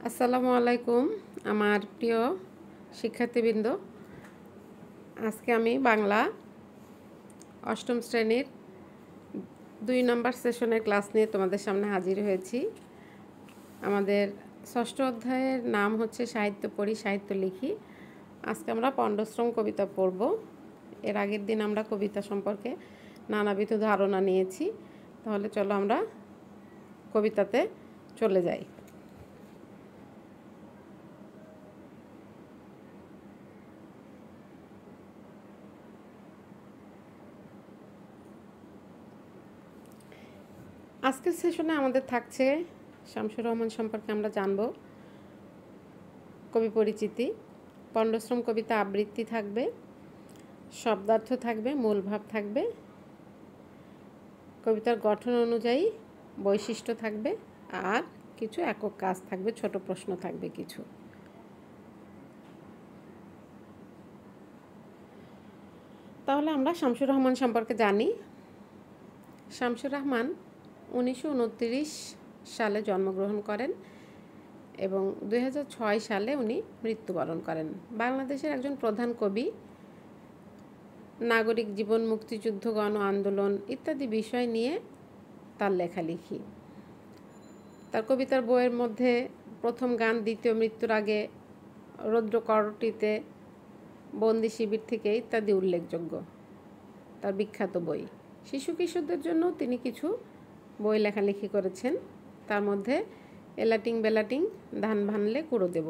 আসসালামু আলাইকুম আমার প্রিয় শিক্ষার্থীবৃন্দ। আজকে আমি বাংলা অষ্টম শ্রেণীর 2 নম্বর সেশনের ক্লাস নিয়ে তোমাদের সামনে হাজির হয়েছি। আমাদের ষষ্ঠ অধ্যায়ের নাম হচ্ছে সাহিত্য পড়ি সাহিত্য লিখি। আজকে আমরা পণ্ডশ্রম কবিতা পড়ব। এর আগের দিন আমরা কবিতা সম্পর্কে নানাবিধ ধারণা নিয়েছি। তাহলে চলো আমরা কবিতাতে চলে যাই। আজকের সেশনে আমাদের থাকছে শামসুর রহমান সম্পর্কে আমরা জানব, কবি পরিচিতি, পণ্ডশ্রম কবিতা আবৃত্তি থাকবে, শব্দার্থ থাকবে, মূল ভাব থাকবে, কবিতার গঠন অনুযায়ী বৈশিষ্ট্য থাকবে, আর কিছু একক কাজ থাকবে, ছোট প্রশ্ন থাকবে কিছু। তাহলে আমরা শামসুর রহমান সম্পর্কে জানি। শামসুর রহমান 1929 সালে জন্মগ্রহণ করেন এবং 2006 সালে উনি মৃত্যুবরণ করেন। বাংলাদেশের একজন প্রধান কবি, নাগরিক জীবন, মুক্তিযুদ্ধ, গণ আন্দোলন ইত্যাদি বিষয় নিয়ে তার লেখালেখি। তার কবিতার বইয়ের মধ্যে প্রথম গান, দ্বিতীয় মৃত্যুর আগে, রৌদ্রকরটিতে, বন্দি শিবির থেকে ইত্যাদি উল্লেখযোগ্য তার বিখ্যাত বই। শিশু কিশোরদের জন্য তিনি কিছু বই লেখালেখি করেছেন। তার মধ্যে এলাটিং বেলাটিং, ধান ভানলে কুড়ো দেব।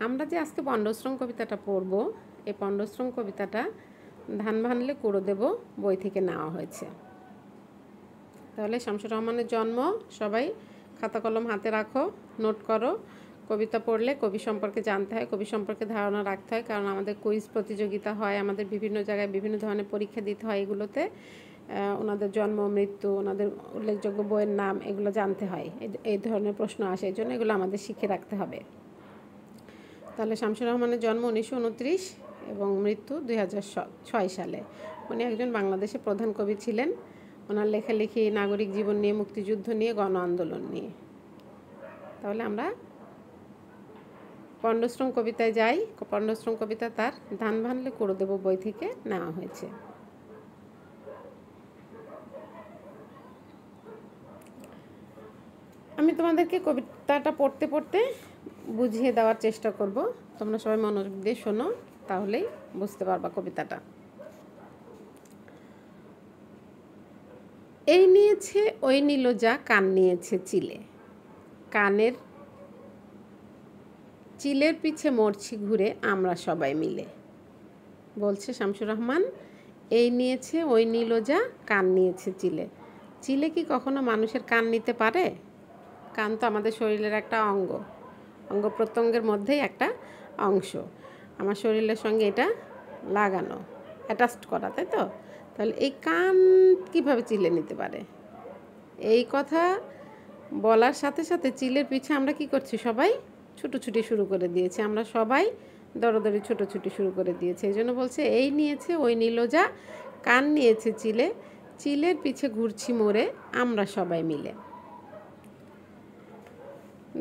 আমরা যে আজকে পণ্ডশ্রম কবিতাটা পড়ব, এই পণ্ডশ্রম কবিতাটা ধান ভানলে কুড়ো দেব বই থেকে নেওয়া হয়েছে। তাহলে শামসুর রহমানের জন্ম, সবাই খাতা কলম হাতে রাখো, নোট করো। কবিতা পড়লে কবি সম্পর্কে জানতে হয়, কবি সম্পর্কে ধারণা রাখতে হয়, কারণ আমাদের কুইজ প্রতিযোগিতা হয়, আমাদের বিভিন্ন জায়গায় বিভিন্ন ধরনের পরীক্ষা দিতে হয়। এগুলোতে ওনাদের জন্ম, মৃত্যু, ওনাদের উল্লেখযোগ্য বইয়ের নাম এগুলো জানতে হয়। এই ধরনের প্রশ্ন আসে, এই জন্য এগুলো আমাদের শিখে রাখতে হবে। তাহলে শামসুর রহমানের জন্ম 1929 এবং মৃত্যু 2006 সালে। উনি একজন বাংলাদেশের প্রধান কবি ছিলেন। ওনার লেখালেখি নাগরিক জীবন নিয়ে, মুক্তিযুদ্ধ নিয়ে, গণ আন্দোলন নিয়ে। তাহলে আমরা পণ্ডশ্রম কবিতায় যাই। পণ্ডশ্রম কবিতা তার ধান ভানলে কুড়ো দেব বই থেকে নেওয়া হয়েছে। আমি তোমাদেরকে কবিতাটা পড়তে পড়তে বুঝিয়ে দেওয়ার চেষ্টা করব। তোমরা সবাই মনোযোগ দিয়ে শোনো, তাহলেই বুঝতে পারবা কবিতাটা। এই নিয়েছে ওই নিল যা, কান নিয়েছে চিলে, কানের চিলের পিছে মরছি ঘুরে আমরা সবাই মিলে। বলছে শামসুর রহমান, এই নিয়েছে ওই নিল যা, কান নিয়েছে চিলে। চিলে কি কখনো মানুষের কান নিতে পারে? কান তো আমাদের শরীরের একটা অঙ্গ প্রত্যঙ্গের মধ্যেই একটা অংশ। আমার শরীরের সঙ্গে এটা লাগানো, অ্যাটাচড করা, তাই তো? তাহলে এই কান কিভাবে চিলে নিতে পারে? এই কথা বলার সাথে সাথে চিলের পিছে আমরা কি করছি? সবাই ছুটোছুটি শুরু করে দিয়েছে। আমরা সবাই দৌড়াদৌড়ি ছুটোছুটি শুরু করে দিয়েছে। এই জন্য বলছে, এই নিয়েছে ওই নিল যা, কান নিয়েছে চিলে, চিলের পিছে ঘুরছি মোরে আমরা সবাই মিলে।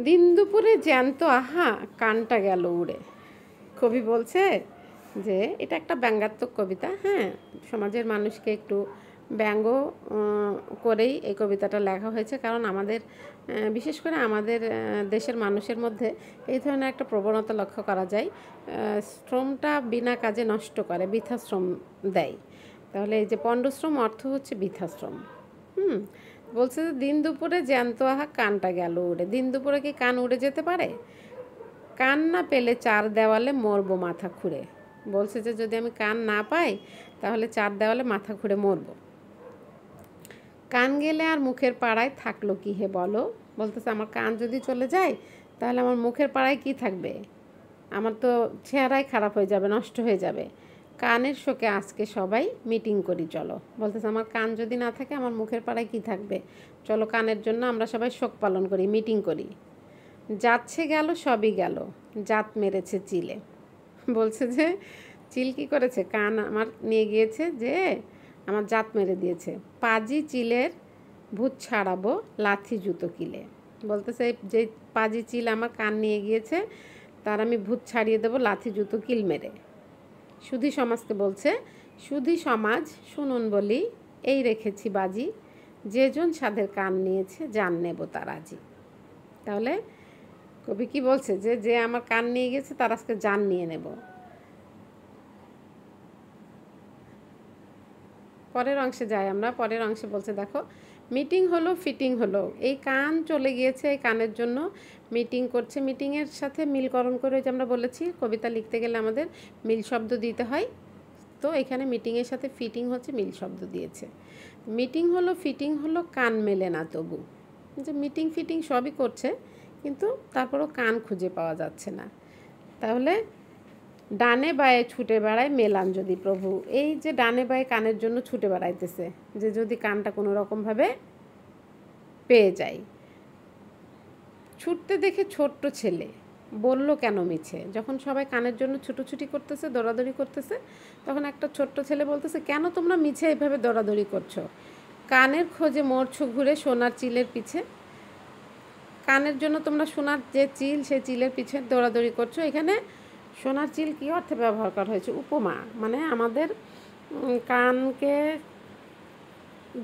দিন দুপুরে জ্যান্ত আহা, কানটা গেল উড়ে। কবি বলছে যে এটা একটা ব্যঙ্গাত্মক কবিতা। হ্যাঁ, সমাজের মানুষকে একটু ব্যঙ্গ করেই এই কবিতাটা লেখা হয়েছে, কারণ আমাদের বিশেষ করে আমাদের দেশের মানুষের মধ্যে এই ধরনের একটা প্রবণতা লক্ষ্য করা যায়। শ্রমটা বিনা কাজে নষ্ট করে, বৃথাশ্রম দেয়। তাহলে এই যে পণ্ডশ্রম অর্থ হচ্ছে বৃথাশ্রম। বলছে যে দিন দুপুরে জ্যান্ত আহা, কানটা গেল উড়ে। দিন দুপুরে কি কান উড়ে যেতে পারে? কান না পেলে চার দেওয়ালে মরবো মাথা খুঁড়ে। বলছে যে যদি আমি কান না পাই তাহলে চার দেওয়ালে মাথা খুঁড়ে মরবো। কান গেলে আর মুখের পাড়ায় থাকলো কি হে বলো। বলতেছে আমার কান যদি চলে যায় তাহলে আমার মুখের পাড়ায় কি থাকবে? আমার তো চেহারাই খারাপ হয়ে যাবে, নষ্ট হয়ে যাবে। কানের শোকে আজকে সবাই মিটিং করি চলো। বলতেছে আমার কান যদি না থাকে আমার মুখের পাড়ায় কি থাকবে? চলো কানের জন্য আমরা সবাই শোক পালন করি, মিটিং করি। যাচ্ছে গেল সবই গেল, জাত মেরেছে চিলে। বলছে যে চিল কি করেছে? কান আমার নিয়ে গিয়েছে, যে আমার জাত মেরে দিয়েছে। পাজি চিলের ভূত ছাড়াবো, লাথি জুতো কিলে। বলতেছে যে পাজি চিল আমার কান নিয়ে গিয়েছে তার আমি ভূত ছাড়িয়ে দেবো লাথি জুতো কিল মেরে। সুধী সমাজকে বলছে, সুধী সমাজ শুনুন বলি, এই রেখেছি বাজি, যেজন সাধের কান নিয়েছে জান নেব তার আজি। তাহলে কবি কি বলছে, যে যে আমার কান নিয়ে গেছে তার আজকে জান নিয়ে নেব। পরের অংশে যাই আমরা। পরের অংশে বলছে দেখো, মিটিং হলো ফিটিং হলো, এই কান চলে গিয়েছে, এই কানের জন্য মিটিং করছে। মিটিংয়ের সাথে মিলকরণ করে যে আমরা বলেছি কবিতা লিখতে গেলে আমাদের মিল শব্দ দিতে হয়, তো এখানে মিটিংয়ের সাথে ফিটিং হচ্ছে, মিল শব্দ দিয়েছে। মিটিং হলো ফিটিং হলো, কান মেলে না তবু। যে মিটিং ফিটিং সবই করছে কিন্তু তারপরও কান খুঁজে পাওয়া যাচ্ছে না। তাহলে ডানে বায়ে ছুটে বেড়ায় মেলান যদি প্রভু, এই যে ডানে বায়ে কানের জন্য ছুটে বেড়াইতেছে, যে যদি কানটা কোনো রকমভাবে পেয়ে যায়। ছুটতে দেখে ছোট্ট ছেলে বলল কেন মিছে, যখন সবাই কানের জন্য ছুটোছুটি করতেছে, দৌড়াদৌড়ি করতেছে, তখন একটা ছোট্ট ছেলে বলতেছে, কেন তোমরা মিছে এইভাবে দৌড়াদৌড়ি করছো? কানের খোঁজে মরছো ঘুরে সোনার চিলের পিছে। কানের জন্য তোমরা সোনার যে চিল, সেই চিলের পিছে দৌড়াদৌড়ি করছো। এখানে সোনার চিল কী অর্থে ব্যবহার করা হয়েছে? উপমা, মানে আমাদের কানকে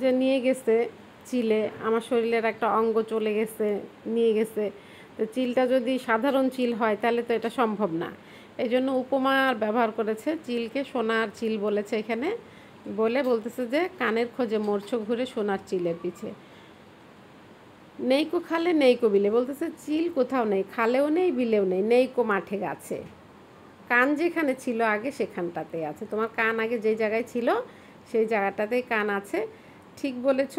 যে নিয়ে গেছে চিলে, আমার শরীরের একটা অঙ্গ চলে গেছে, নিয়ে গেছে, তো চিলটা যদি সাধারণ চিল হয় তাহলে তো এটা সম্ভব না। এই জন্য উপমার ব্যবহার করেছে, চিলকে সোনার চিল বলেছে এখানে। বলতেছে যে কানের খোঁজে মরছো ঘুরে সোনার চিলের পিছে। নেইকো খালে নেইকো বিলে, বলতেছে চিল কোথাও নেই, খালেও নেই বিলেও নেই, নেইকো মাঠে গাছে। কান যেখানে ছিল আগে সেখানটাতেই আছে। তোমার কান আগে যেই জায়গায় ছিল সেই জায়গাটাতেই কান আছে। ঠিক বলেছ,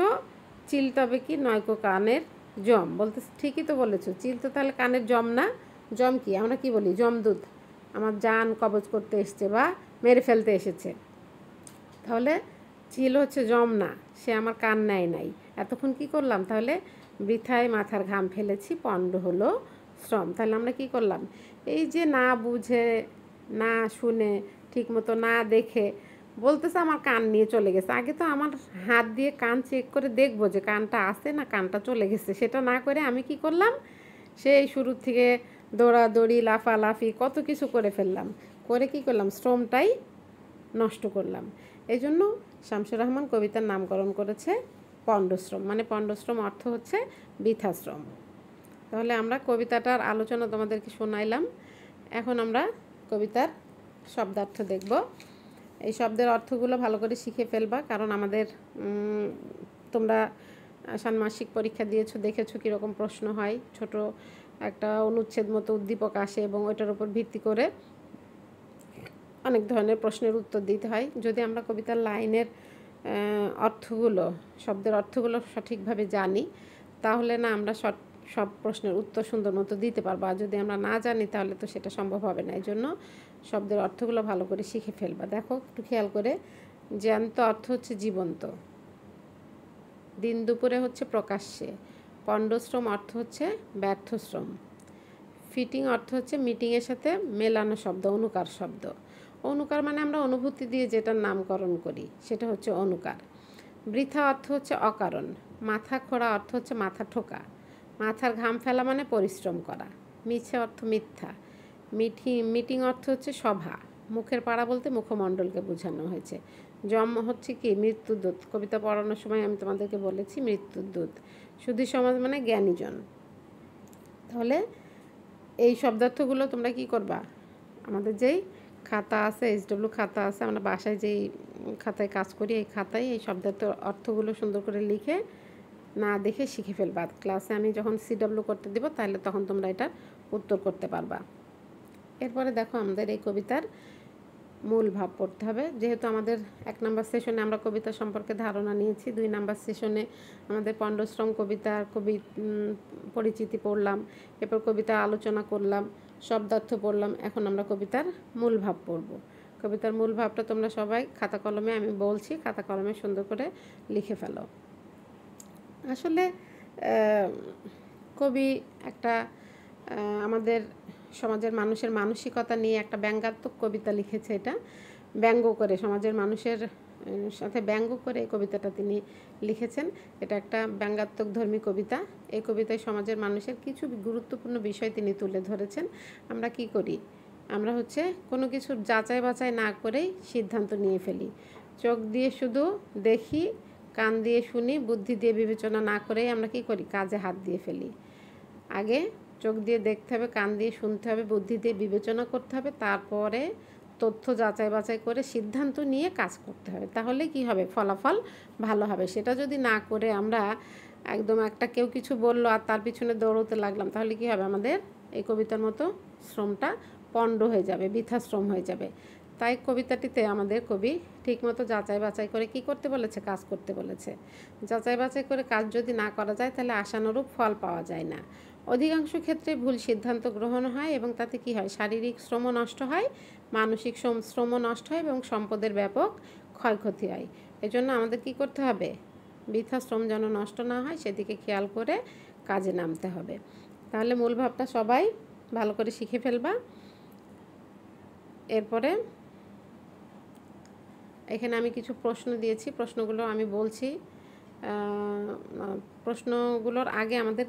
চিল তবে কি নয়কো কানের জম। বলতেছে ঠিকই তো বলেছো, চিল তো তাহলে কানের জম না। জম কি? আমরা কি বলি? জমদূত আমার জান কবজ করতে এসছে বা মেরে ফেলতে এসেছে। তাহলে চিল হচ্ছে জম না, সে আমার কান নেয় নাই। এতক্ষণ কি করলাম? তাহলে বৃথায় মাথার ঘাম ফেলেছি, পণ্ড হলো শ্রম। তাহলে আমরা কি করলাম? এই যে না বুঝে, না শুনে, ঠিকমতো না দেখে বলতেছে আমার কান নিয়ে চলে গেছে। আগে তো আমার হাত দিয়ে কান চেক করে দেখবো যে কানটা আছে না কানটা চলে গেছে, সেটা না করে আমি কি করলাম? সেই শুরু থেকে দৌড়াদৌড়ি, লাফালাফি, কত কিছু করে ফেললাম। করে কি করলাম? শ্রমটাই নষ্ট করলাম। এই জন্য শামসুর রহমান কবিতার নামকরণ করেছে পণ্ডশ্রম, মানে পণ্ডশ্রম অর্থ হচ্ছে বৃথাশ্রম। তাহলে আমরা কবিতাটার আলোচনা তোমাদেরকে শোনাইলাম। এখন আমরা কবিতার শব্দার্থ দেখব। এই শব্দের অর্থগুলো ভালো করে শিখে ফেলবা, কারণ আমাদের তোমরা ষান্মাসিক পরীক্ষা দিয়েছো, দেখেছো কীরকম প্রশ্ন হয়। ছোট একটা অনুচ্ছেদ মতো উদ্দীপক আসে এবং ওইটার উপর ভিত্তি করে অনেক ধরনের প্রশ্নের উত্তর দিতে হয়। যদি আমরা কবিতার লাইনের অর্থগুলো, শব্দের অর্থগুলো সঠিকভাবে জানি, তাহলে না আমরা সব প্রশ্নের উত্তর সুন্দর মতো দিতে পারবো। আর যদি আমরা না জানি তাহলে তো সেটা সম্ভব হবে না। এই জন্য শব্দের অর্থগুলো ভালো করে শিখে ফেলবা। দেখো একটু খেয়াল করে, জ্যান্ত অর্থ হচ্ছে জীবন্ত, দিন দুপুরে হচ্ছে প্রকাশ্যে, পণ্ডশ্রম অর্থ হচ্ছে ব্যর্থ শ্রম, ফিটিং অর্থ হচ্ছে মিটিংয়ের সাথে মেলানো শব্দ, অনুকার শব্দ। অনুকার মানে আমরা অনুভূতি দিয়ে যেটার নামকরণ করি সেটা হচ্ছে অনুকার। বৃথা অর্থ হচ্ছে অকারণ, মাথা খোঁড়া অর্থ হচ্ছে মাথা ঠোকা, মাথার ঘাম ফেলা মানে পরিশ্রম করা, মিছে অর্থ মিথ্যা, মিটিং অর্থ হচ্ছে সভা, মুখের পাড়া বলতে মুখমণ্ডলকে বোঝানো হয়েছে। জম হচ্ছে কি? মৃত্যুদূত। কবিতা পড়ানোর সময় আমি তোমাদেরকে বলেছি মৃত্যুদূত। সুধী সমাজ মানে জ্ঞানীজন। তাহলে এই শব্দার্থগুলো তোমরা কি করবা? আমাদের যেই খাতা আছে, SW খাতা আছে, আমরা বাসায় যেই খাতায় কাজ করি, এই খাতায় এই শব্দার্থ অর্থগুলো সুন্দর করে লিখে না দেখে শিখে ফেলবা। ক্লাসে আমি যখন CW করতে দেব তাহলে তখন তোমরা এটার উত্তর করতে পারবা। এরপরে দেখো আমাদের এই কবিতার মূল ভাব পড়তে হবে। যেহেতু আমাদের 1 নম্বর সেশনে আমরা কবিতা সম্পর্কে ধারণা নিয়েছি, 2 নম্বর সেশনে আমাদের পণ্ডশ্রম কবিতার পরিচিতি পড়লাম, এরপর কবিতা আলোচনা করলাম, শব্দার্থ পড়লাম। এখন আমরা কবিতার মূল ভাব পড়ব। কবিতার মূল ভাবটা তোমরা সবাই খাতা কলমে, আমি বলছি খাতা কলমে সুন্দর করে লিখে ফেলো। আসলে কবি একটা আমাদের সমাজের মানুষের মানসিকতা নিয়ে একটা ব্যঙ্গাত্মক কবিতা লিখেছে। এটা ব্যঙ্গ করে সমাজের মানুষের সাথে ব্যঙ্গ করে এই কবিতাটা তিনি লিখেছেন। এটা একটা ব্যঙ্গাত্মক ধর্মী কবিতা। এই কবিতায় সমাজের মানুষের কিছু গুরুত্বপূর্ণ বিষয় তিনি তুলে ধরেছেন। আমরা কি করি, আমরা হচ্ছে কোনো কিছু যাচাই বাছাই না করেই সিদ্ধান্ত নিয়ে ফেলি। চোখ দিয়ে শুধু দেখি, কান দিয়ে শুনি, বুদ্ধি দিয়ে বিবেচনা না করেই আমরা কি করি, কাজে হাত দিয়ে ফেলি। আগে চোখ দিয়ে দেখতে হবে, কান দিয়ে শুনতে হবে, বুদ্ধি দিয়ে বিবেচনা করতে হবে, তারপরে তথ্য যাচাই বাছাই করে সিদ্ধান্ত নিয়ে কাজ করতে হবে। তাহলে কি হবে, ফলাফল ভালো হবে। সেটা যদি না করে আমরা একদম একটা কেউ কিছু বললো আর তার পিছনে দৌড়তে লাগলাম, তাহলে কি হবে, আমাদের এই কবিতার মতো শ্রমটা পণ্ড হয়ে যাবে, বৃথা শ্রম হয়ে যাবে। তাই কবিতাটিতে আমাদের কবি ঠিকমতো যাচাই বাছাই করে কি করতে বলেছে, কাজ করতে বলেছে। যাচাই বাছাই করে কাজ যদি না করা যায় তাহলে আশানুরূপ ফল পাওয়া যায় না। অধিকাংশ ক্ষেত্রে ভুল সিদ্ধান্ত গ্রহণ হয় এবং তাতে কি হয়, শারীরিক শ্রম নষ্ট হয়, মানসিক শ্রম নষ্ট হয় এবং সম্পদের ব্যাপক ক্ষয়ক্ষতি হয়। এজন্য আমাদের কি করতে হবে, বৃথা শ্রম যেন নষ্ট না হয় সেদিকে খেয়াল করে কাজে নামতে হবে। তাহলে মূল ভাবটা সবাই ভালো করে শিখে ফেলবা। এরপরে এখানে আমি কিছু প্রশ্ন দিয়েছি, প্রশ্নগুলো আমি বলছি। প্রশ্নগুলোর আগে আমাদের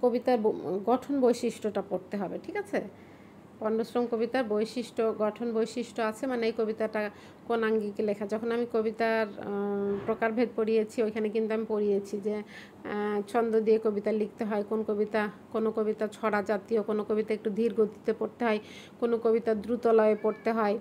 কবিতার গঠন বৈশিষ্ট্যটা পড়তে হবে, ঠিক আছে। পণ্যশ্রম কবিতার বৈশিষ্ট্য, গঠন বৈশিষ্ট্য আছে, মানে এই কবিতাটা কোন আঙ্গিকে লেখা। যখন আমি কবিতার প্রকারভেদ পড়িয়েছি ওইখানে কিন্তু আমি পড়িয়েছি যে ছন্দ দিয়ে কবিতা লিখতে হয়, কোনো কবিতা ছড়া জাতীয়, কোনো কবিতা একটু ধীর গতিতে পড়তে হয়, কোনো কবিতা দ্রুত লয়ে পড়তে হয়।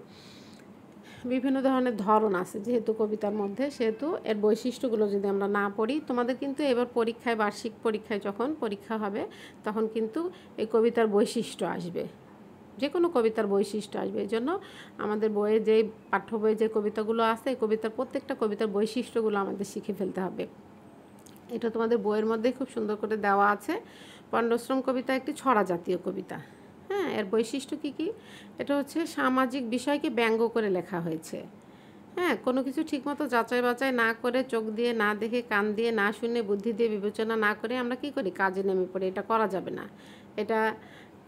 বিভিন্ন ধরনের ধরন আছে যেহেতু কবিতার মধ্যে, সেহেতু এর বৈশিষ্ট্যগুলো যদি আমরা না পড়ি, তোমাদের কিন্তু এবার পরীক্ষায়, বার্ষিক পরীক্ষায় যখন পরীক্ষা হবে তখন কিন্তু এই কবিতার বৈশিষ্ট্য আসবে, যে কোনো কবিতার বৈশিষ্ট্য আসবে। এই জন্য আমাদের বইয়ে যে পাঠ্য বইয়ে যে কবিতাগুলো আছে, এই কবিতার প্রত্যেকটা কবিতার বৈশিষ্ট্যগুলো আমাদের শিখে ফেলতে হবে। এটা তোমাদের বইয়ের মধ্যে খুব সুন্দর করে দেওয়া আছে। পণ্যশ্রম কবিতা একটি ছড়া জাতীয় কবিতা। হ্যাঁ, এর বৈশিষ্ট্য কী কী, এটা হচ্ছে সামাজিক বিষয়কে ব্যঙ্গ করে লেখা হয়েছে। হ্যাঁ, কোনো কিছু ঠিকমতো যাচাই বাছাই না করে, চোখ দিয়ে না দেখে, কান দিয়ে না শুনে, বুদ্ধি দিয়ে বিবেচনা না করে আমরা কি করি, কাজে নেমে পড়ি। এটা করা যাবে না। এটা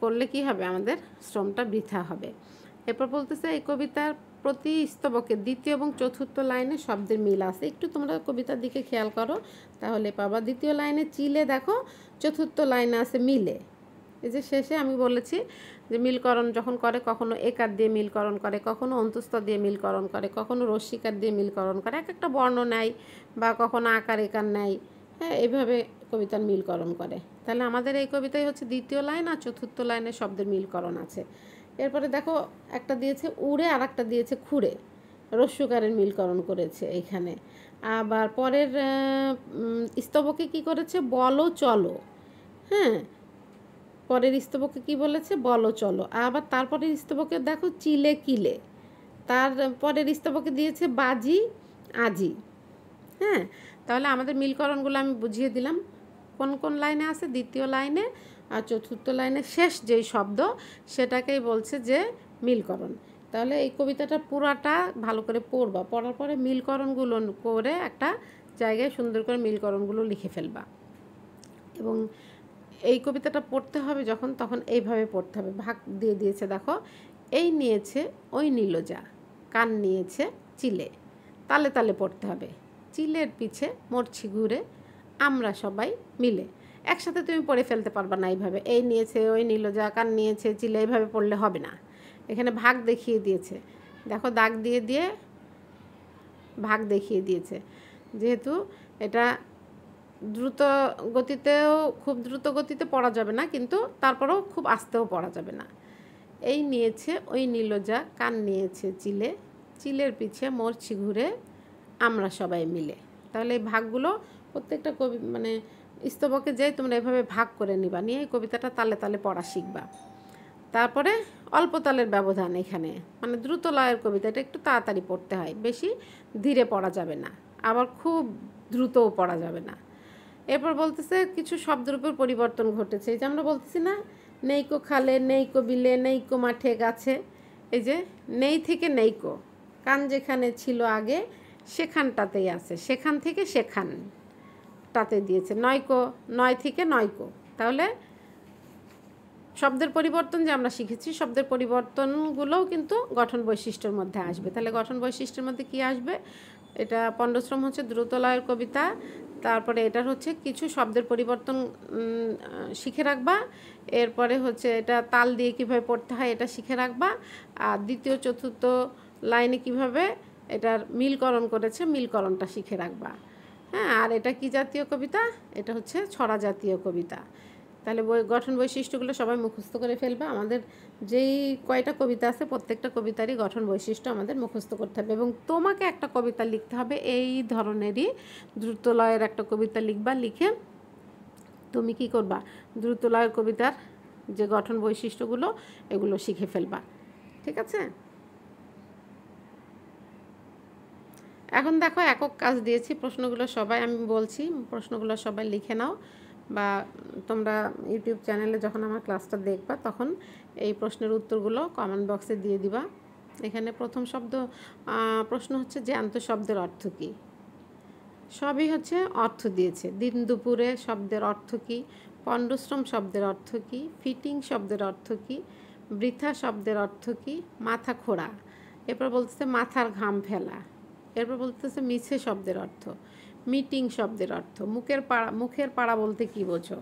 করলে কি হবে, আমাদের শ্রমটা বৃথা হবে। এরপর বলতেছে এই কবিতার প্রতি স্তবকে দ্বিতীয় এবং চতুর্থ লাইনে শব্দের মিল আছে। একটু তোমরা কবিতার দিকে খেয়াল করো তাহলে পাবা। দ্বিতীয় লাইনে চিলে দেখো, চতুর্থ লাইনে আছে মিলে। এই যে শেষে আমি বলেছি যে মিলকরণ যখন করে, কখনো একার দিয়ে মিলকরণ করে, কখনো অন্তস্থ দিয়ে মিলকরণ করে, কখনো রস্যিকার দিয়ে মিলকরণ করে, এক একটা বর্ণ নেয় বা কখনো আকার একার নেয়। হ্যাঁ, এইভাবে কবিতার মিলকরণ করে। তাহলে আমাদের এই কবিতায় হচ্ছে দ্বিতীয় লাইন আর চতুর্থ লাইনে শব্দের মিলকরণ আছে। এরপরে দেখো একটা দিয়েছে উড়ে আর একটা দিয়েছে খুঁড়ে, রস্যকারের মিলকরণ করেছে এইখানে। আবার পরের স্তবকে কি করেছে, বলো চলো। হ্যাঁ, পরের স্তবকে কি বলেছে, বলো চলো। আবার তারপরের স্তবকে দেখো চিলে কিলে, তার পরের স্তবকে দিয়েছে বাজি আজি। হ্যাঁ, তাহলে আমাদের মিলকরণগুলো আমি বুঝিয়ে দিলাম কোন কোন লাইনে আছে, দ্বিতীয় লাইনে আর চতুর্থ লাইনে শেষ যেই শব্দ সেটাকেই বলছে যে মিলকরণ। তাহলে এই কবিতাটা পুরাটা ভালো করে পড়বা, পড়ার পরে মিলকরণগুলো করে একটা জায়গায় সুন্দর করে মিলকরণগুলো লিখে ফেলবা। এবং এই কবিতাটা পড়তে হবে যখন, তখন এইভাবে পড়তে হবে। ভাগ দিয়ে দিয়েছে দেখো, এই নিয়েছে ওই নীলজা, কান নিয়েছে চিলে। তালে তালে পড়তে হবে। চিলের পিছে মরছি ঘুরে, আমরা সবাই মিলে। একসাথে তুমি পড়ে ফেলতে পারবা না এইভাবে, এই নিয়েছে ওই নীলজা, কান নিয়েছে চিলে, এইভাবে পড়লে হবে না। এখানে ভাগ দেখিয়ে দিয়েছে, দেখো দাগ দিয়ে দিয়ে ভাগ দেখিয়ে দিয়েছে। যেহেতু এটা দ্রুত গতিতেও, খুব দ্রুত গতিতে পড়া যাবে না, কিন্তু তারপরেও খুব আস্তেও পড়া যাবে না। এই নিয়েছে ওই নীলজা, কান নিয়েছে চিলে, চিলের পিছে মরছি ঘুরে, আমরা সবাই মিলে। তাহলে এই ভাগগুলো প্রত্যেকটা মানে স্তবকে যেয়ে তোমরা এভাবে ভাগ করে নিবা, নিয়ে এই কবিতাটা তালে তালে পড়া শিখবা। তারপরে অল্প তালের ব্যবধান এখানে, মানে দ্রুত লয়ের কবিতা, এটা একটু তাড়াতাড়ি পড়তে হয়, বেশি ধীরে পড়া যাবে না, আবার খুব দ্রুতও পড়া যাবে না। এরপর বলতেছে কিছু শব্দের উপর পরিবর্তন ঘটেছে। এই যে আমরা বলতেছি না, নেইকো খালে, নেইকো বিলে, নেইকো মাঠে গাছে। এই যে নেই থেকে নেইকো, কান যেখানে ছিল আগে সেখানটাতেই আছে, সেখান থেকে সেখানটাতে দিয়েছে। নয়কো, নয় থেকে নয়কো। তাহলে শব্দের পরিবর্তন যে আমরা শিখেছি, শব্দের পরিবর্তনগুলোও কিন্তু গঠন বৈশিষ্ট্যের মধ্যে আসবে। তাহলে গঠন বৈশিষ্ট্যের মধ্যে কি আসবে? এটা পণ্ডশ্রম হচ্ছে দ্রুতলয়ের কবিতা, তারপরে এটার হচ্ছে কিছু শব্দের পরিবর্তন শিখে রাখবা, এরপরে হচ্ছে এটা তাল দিয়ে কীভাবে পড়তে হয় এটা শিখে রাখবা, আর দ্বিতীয় চতুর্থ লাইনে কিভাবে এটার মিলকরণ করেছে মিলকরণটা শিখে রাখবা। হ্যাঁ, আর এটা কি জাতীয় কবিতা? এটা হচ্ছে ছড়া জাতীয় কবিতা। তাহলে গঠন বৈশিষ্ট্যগুলো সবাই মুখস্থ করে ফেলবে। আমাদের যেই কয়টা কবিতা আছে প্রত্যেকটা কবিতারই গঠন বৈশিষ্ট্য আমাদের মুখস্থ করতে হবে, এবং তোমাকে একটা কবিতা লিখতে হবে এই ধরনেরই, দ্রুতলয়ের একটা কবিতা লিখবা। লিখে তুমি কি করবা? দ্রুতলয়ের কবিতার যে গঠন বৈশিষ্ট্যগুলো এগুলো শিখে ফেলবা। ঠিক আছে? এখন দেখো একক কাজ দিয়েছি, প্রশ্নগুলো সবাই আমি বলছি, প্রশ্নগুলো সবাই লিখে নাও, বা তোমরা ইউটিউব চ্যানেলে যখন আমার ক্লাসটা দেখবা তখন এই প্রশ্নের উত্তরগুলো কমেন্ট বক্সে দিয়ে দিবা। এখানে প্রথম প্রশ্ন হচ্ছে জ্যান্ত শব্দের অর্থ কী? সবই হচ্ছে অর্থ দিয়েছে। দিন দুপুরে শব্দের অর্থ কী? পণ্ডশ্রম শব্দের অর্থ কী? ফিটিং শব্দের অর্থ কী? বৃথা শব্দের অর্থ কী? মাথা খোঁড়া। এরপর বলতেছে মাথার ঘাম ফেলা। এরপর বলতেছে মিছে শব্দের অর্থ। মিটিং শব্দের অর্থ। মুখের পাড়া বলতে কি বোঝো?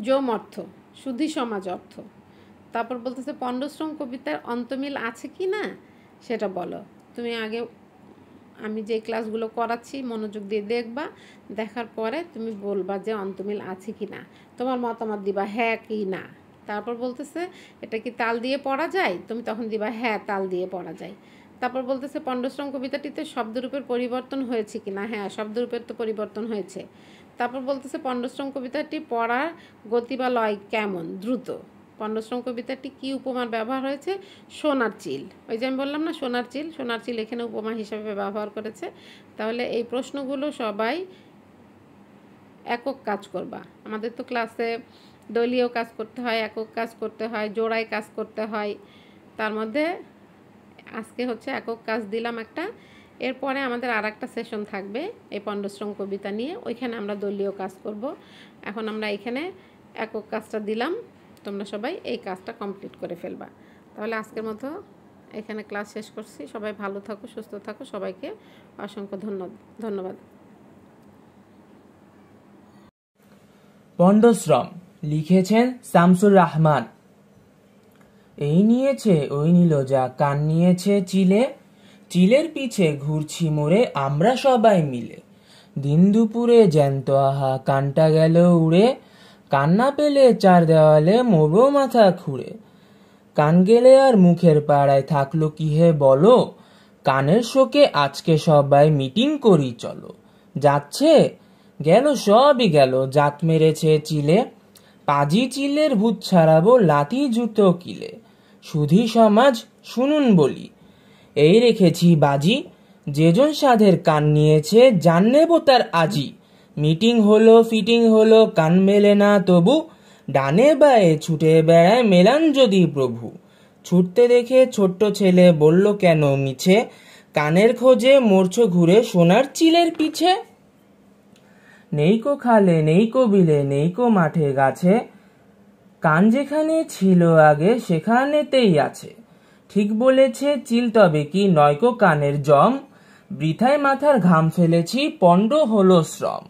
যম অর্থ। সুধী সমাজ অর্থ। তারপর বলতেছে পণ্ডশ্রম কবিতার অন্তমিল আছে কি না সেটা বলো। তুমি আগে আমি যে ক্লাসগুলো করাচ্ছি মনোযোগ দিয়ে দেখবা, দেখার পরে তুমি বলবা যে অন্তমিল আছে কি না, তোমার মতামত দিবা হ্যাঁ কি না। তারপর বলতেছে এটা কি তাল দিয়ে পড়া যায়? তুমি তখন দিবা হ্যাঁ তাল দিয়ে পড়া যায়। তারপর বলতেছে পণ্ডশ্রম কবিতাটিতে শব্দরূপের পরিবর্তন হয়েছে কি না? হ্যাঁ, শব্দরূপের তো পরিবর্তন হয়েছে। তারপর বলতেছে পণ্ডশ্রম কবিতাটি পড়ার গতি বা লয় কেমন? দ্রুত। পণ্ডশ্রম কবিতাটি কি উপমার ব্যবহার হয়েছে? সোনার চিল। ওই যে আমি বললাম না সোনার চিল, সোনার চিল এখানে উপমা হিসাবে ব্যবহার করেছে। তাহলে এই প্রশ্নগুলো সবাই একক কাজ করবা। আমাদের তো ক্লাসে দলীয় কাজ করতে হয়, একক কাজ করতে হয়, জোড়ায় কাজ করতে হয়। তার মধ্যে আজকে হচ্ছে একক কাজ দিলাম একটা, এরপরে আমাদের আর একটা সেশন থাকবে এই পণ্ডশ্রম কবিতা নিয়ে, ওইখানে আমরা দলীয় কাজ করব। এখন আমরা এখানে একক কাজটা দিলাম, তোমরা সবাই এই কাজটা কমপ্লিট করে ফেলবা। তাহলে আজকের মতো এখানে ক্লাস শেষ করছি। সবাই ভালো থাকো, সুস্থ থাকো, সবাইকে অসংখ্য ধন্যবাদ। পণ্ডশ্রম লিখেছেন শামসুর রাহমান। এই নিয়েছে ওই নিল যা, কান নিয়েছে চিলে, চিলের পিছে ঘুরছি মোড়ে আমরা সবাই মিলে। দিন দুপুরে জ্যান্ত আহা কানটা গেল উড়ে, কান্না পেলে চার দেওয়ালে মোবো মাথা খুঁড়ে। কান গেলে আর মুখের পাড়ায় থাকলো কি হে বলো, কানের শোকে আজকে সবাই মিটিং করি চলো। যাচ্ছে গেল সবই গেল, জাত মেরেছে চিলে, পাজি চিলের ভূত ছাড়াবো লাঠি জুতো কিলে। সুধী সমাজ শুনুন বলি, এই রেখেছি বাজি, যেজন সাধের কান নিয়েছে জান নেব তার আজি। মিটিং হলো ফিটিং হলো কান মেলে না তবু, ডানে বায়ে ছুটে বেড়ায় মেলান যদি প্রভু। ছুটতে দেখে ছোট্ট ছেলে বলল কেন মিছে, কানের খোঁজে মরছো ঘুরে সোনার চিলের পিছে। নেইকো খালে নেইকো বিলে নেইকো মাঠে গাছে, কান যেখানে ছিল আগে সেখানেতেই আছে। ঠিক বলেছে চিল তবে কি নয়কো কানের জম, বৃথায় মাথার ঘাম ফেলেছি পণ্ড হলো শ্রম।